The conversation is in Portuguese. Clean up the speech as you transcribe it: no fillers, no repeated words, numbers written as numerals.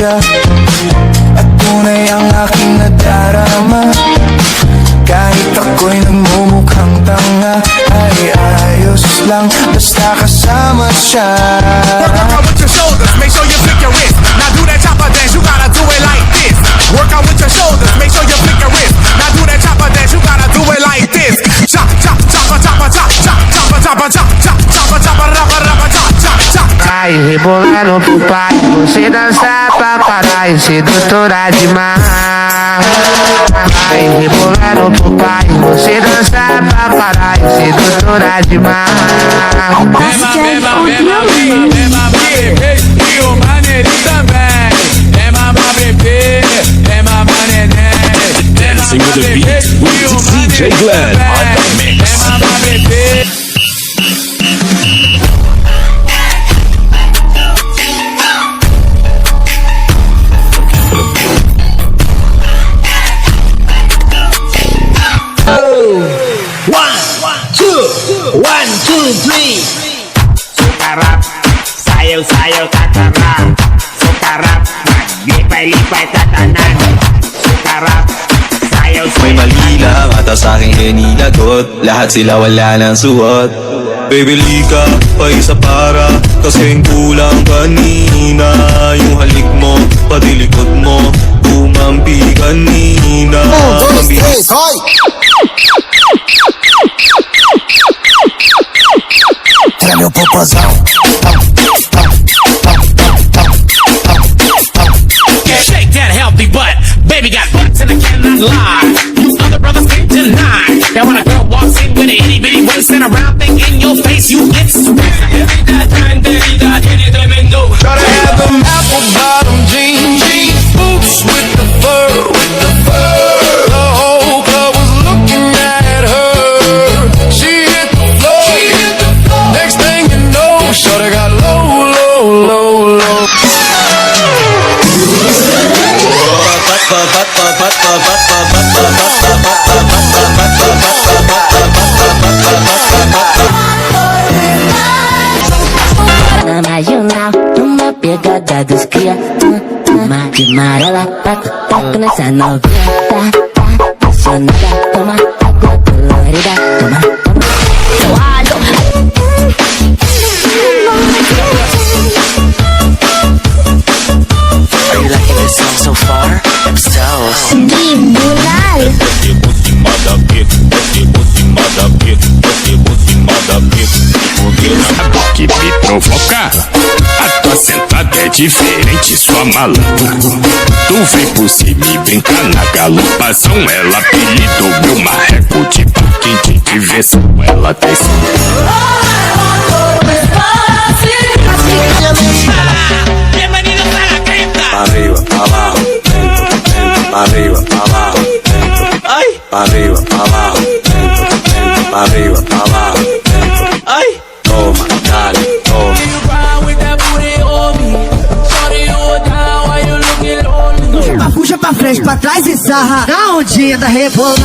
siya at tunay ang aking nadarama. Kahit ako'y nagmumukhang tanga, ay ayos lang basta kasama siya. Work out with your shoulders, make sure you flick your wrist. Now do that chopper dance, you gotta do it like this. Work out with your shoulders, make sure you flick your wrist. Now do that chopper dance, you gotta do it like this. Chop, chop, chopper, chopper, chop, chop, chopper, chopper, chop, chop, chopper, chopper, rapper, rapper, chop, chop, chop. Vai rebolando pro pai, você dança pra caralho, sedutora demais. Vai rebolando pro pai, você dança pra caralho, sedutora demais. Beba, bebê, e o maneirinho também. Beba, bebê, beba, neném. Dancing with the beat with DJ Glenn on the mix. Beba, bebê. One, two, three. Sukarap, sayaw-sayaw tatarap. Sukarap, maglipay-lipay tatanan. Sukarap, sayaw-sayaw. May mali lang ata sa'king hinilagot. Lahat sila wala ng suot. Baby lika, pa isa para kasing kulang kanina. Yung halik mo, pati likod mo bumampi kanina. Tira meu popozão. Shake that healthy butt. Baby got butts and I cannot lie. You other brothers can't deny. Now when a girl walks in with an itty bitty waist and a round thing in your face, you get smacked. Gotta have them apple bottom jeans, boots with the fur, The whole club was looking at her. She hit the floor. Next thing you know, shorty got low. Na marginal, numa pegada dos cria. Uma de amarela, taco nessa novinha. Tá apaixonada, toma água colorida. Toma. Are you liking this song so far? If so, Que me provoca. A tua sentada é diferente, sua malandra. Tu vem por cima e brinca na galopação. Ela apelidou meu marreco de quem te vê só ela tem. Bienvenidos a la cripta. Arriba, abajo, dentro, dentro, arriba, abajo, dentro. ay, Arriba, abajo, dentro, arriba, abajo, dentro. ay. Toma, dale, toma. Puxa pra frente, pra trás e sarra. Na ondinha da rebola.